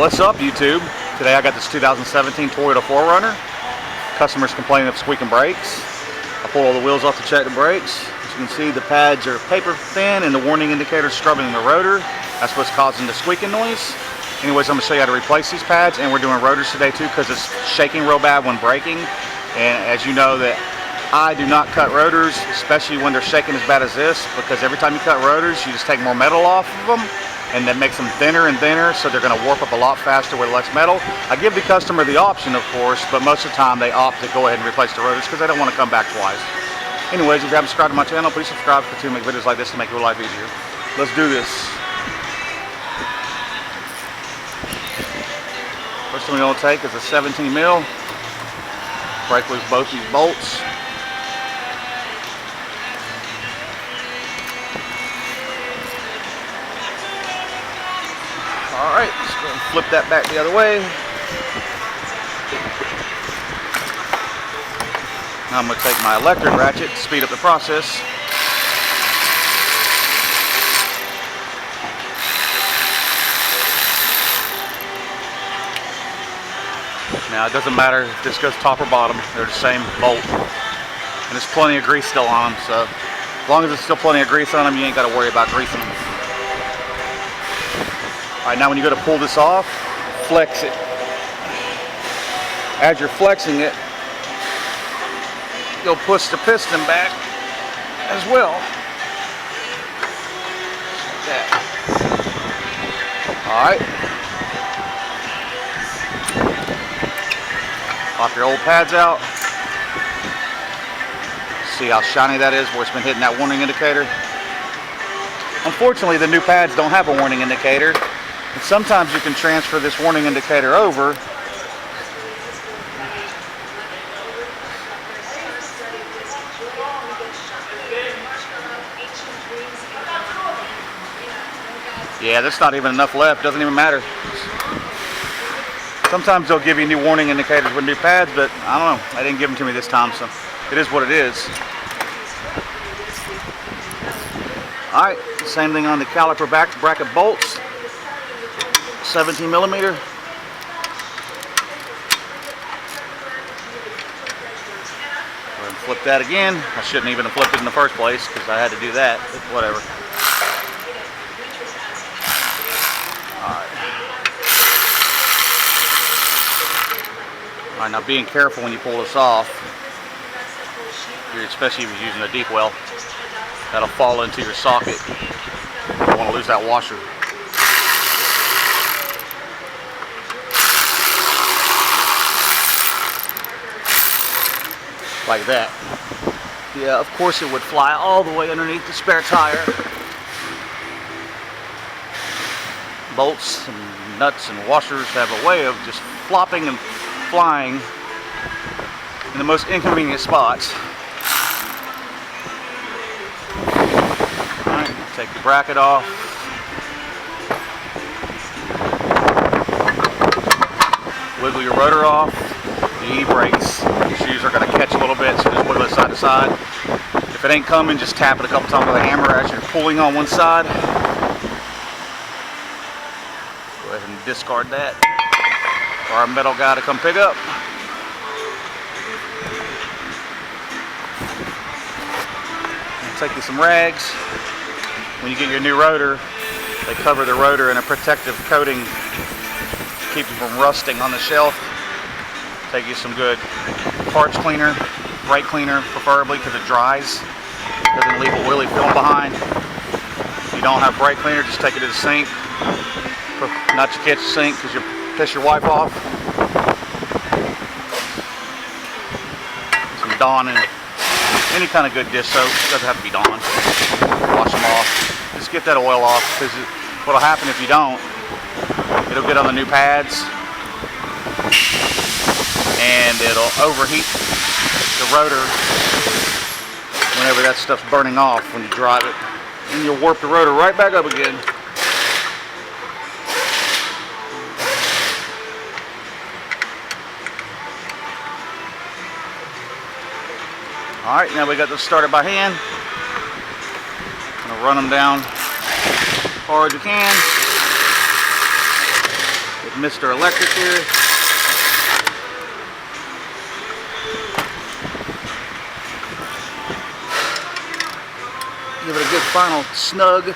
What's up, YouTube? Today I got this 2017 Toyota 4runner. Customers complaining of squeaking brakes. I pulled all the wheels off to check the brakes. As you can see, the pads are paper thin and the warning indicator is scrubbing the rotor. That's what's causing the squeaking noise. Anyways, I'm going to show you how to replace these pads, and we're doing rotors today too because it's shaking real bad when braking. And as you know, that I do not cut rotors, especially when they're shaking as bad as this, because every time you cut rotors, you just take more metal off of them, and that makes them thinner and thinner, so they're going to warp up a lot faster with less metal. I give the customer the option, of course, but most of the time they opt to go ahead and replace the rotors because they don't want to come back twice. Anyways, if you haven't subscribed to my channel, please subscribe to make videos like this to make your life easier. Let's do this. First thing we're going to take is a 17 mil. Break loose both these bolts. Alright, just go and flip that back the other way. Now I'm going to take my electric ratchet to speed up the process. Now it doesn't matter if this goes top or bottom, they're the same bolt. And there's plenty of grease still on them, so as long as there's still plenty of grease on them, you ain't got to worry about greasing them. Alright, now when you go to pull this off, flex it. As you're flexing it, you'll push the piston back as well. Like that. Alright. Pop your old pads out. See how shiny that is where it's been hitting that warning indicator. Unfortunately, the new pads don't have a warning indicator. And sometimes you can transfer this warning indicator over. Yeah, there's not even enough left. Doesn't even matter. Sometimes they'll give you new warning indicators with new pads, but I don't know. They didn't give them to me this time, so it is what it is. Alright, same thing on the caliper back bracket bolts. 17 millimeter. Go ahead and flip that again. I shouldn't even have flipped it in the first place because I had to do that, but whatever. Alright, now being careful when you pull this off, especially if you're using a deep well, that'll fall into your socket. You don't want to lose that washer. Like that. Yeah, of course it would fly all the way underneath the spare tire. Bolts and nuts and washers have a way of just flopping and flying in the most inconvenient spots. Alright, take the bracket off. Wiggle your rotor off. The e-brakes, your shoes are going to catch a little bit, so just wiggle it side to side. If it ain't coming, just tap it a couple times with a hammer as you're pulling on one side. Go ahead and discard that for our metal guy to come pick up. And take you some rags. When you get your new rotor, they cover the rotor in a protective coating to keep you from rusting on the shelf. Take you some good parts cleaner, brake cleaner preferably because it dries. Doesn't leave a oily film behind. If you don't have brake cleaner, just take it to the sink. Not your kitchen sink because you'll piss your wife off. Some Dawn and any kind of good dish soap. It doesn't have to be Dawn. Wash them off. Just get that oil off because what'll happen if you don't, it'll get on the new pads and it'll overheat the rotor whenever that stuff's burning off when you drive it. And you'll warp the rotor right back up again. Alright, now we got this started by hand. I'm going to run them down as hard as you can. with Mr. Electric here. Give it a good final snug.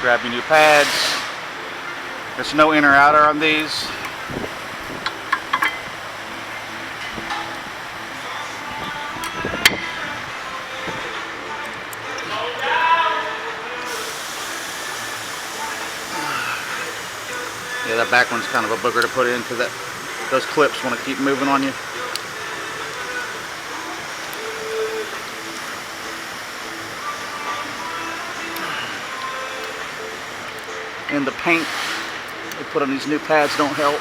Grab your new pads. There's no inner outer on these. Yeah, that back one's kind of a booger to put in because those clips want to keep moving on you. And the paint they put on these new pads don't help.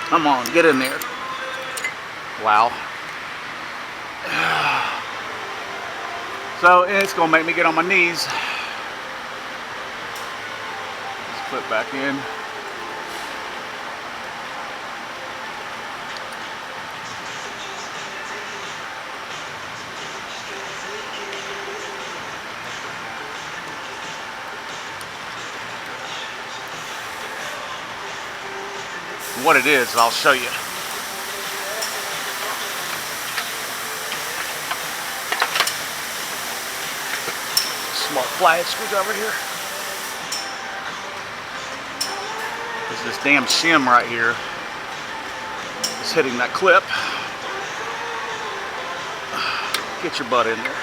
Come on, get in there. Wow. So it's gonna make me get on my knees. Let's flip back in. What it is, I'll show you. Small flathead screwdriver here. This damn shim right here is hitting that clip. Get your butt in there.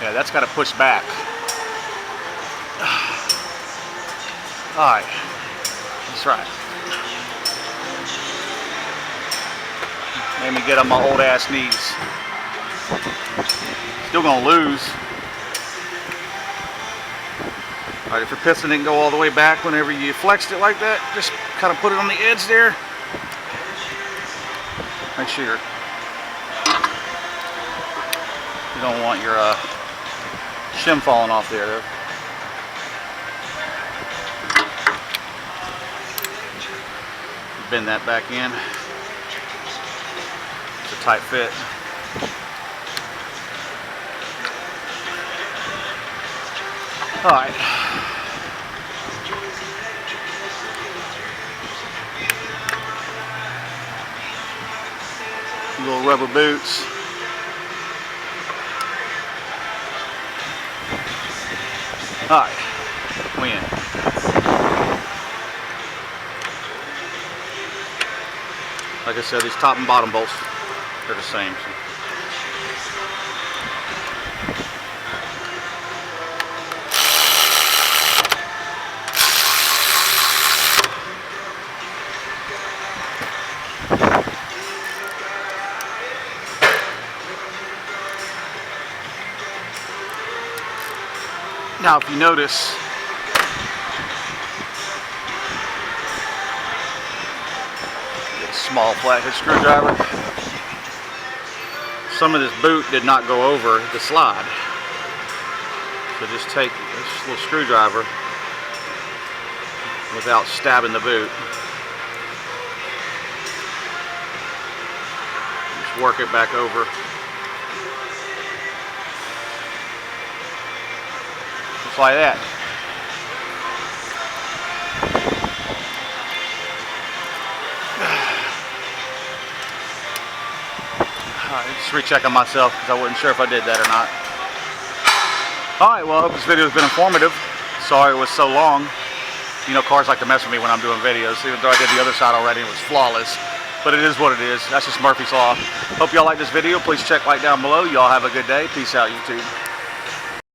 Yeah, that's got to push back. Alright, that's right. Made me get on my old ass knees. Still gonna lose. Alright, if your piston didn't go all the way back whenever you flexed it like that, just kind of put it on the edge there. Make sure you don't want your shim falling off there though. Bend that back in. It's a tight fit. Alright. Little rubber boots. Alright. We in. Like I said, these top and bottom bolts, they're the same. So. Now, if you notice, small flathead screwdriver. Some of this boot did not go over the slide. So just take this little screwdriver without stabbing the boot. Just work it back over. Just like that. Just rechecking myself because I wasn't sure if I did that or not. Alright, well, I hope this video has been informative. Sorry it was so long. You know, cars like to mess with me when I'm doing videos, even though I did the other side already and it was flawless. But it is what it is. That's just Murphy's Law. Hope y'all like this video. Please check right down below. Y'all have a good day. Peace out, YouTube.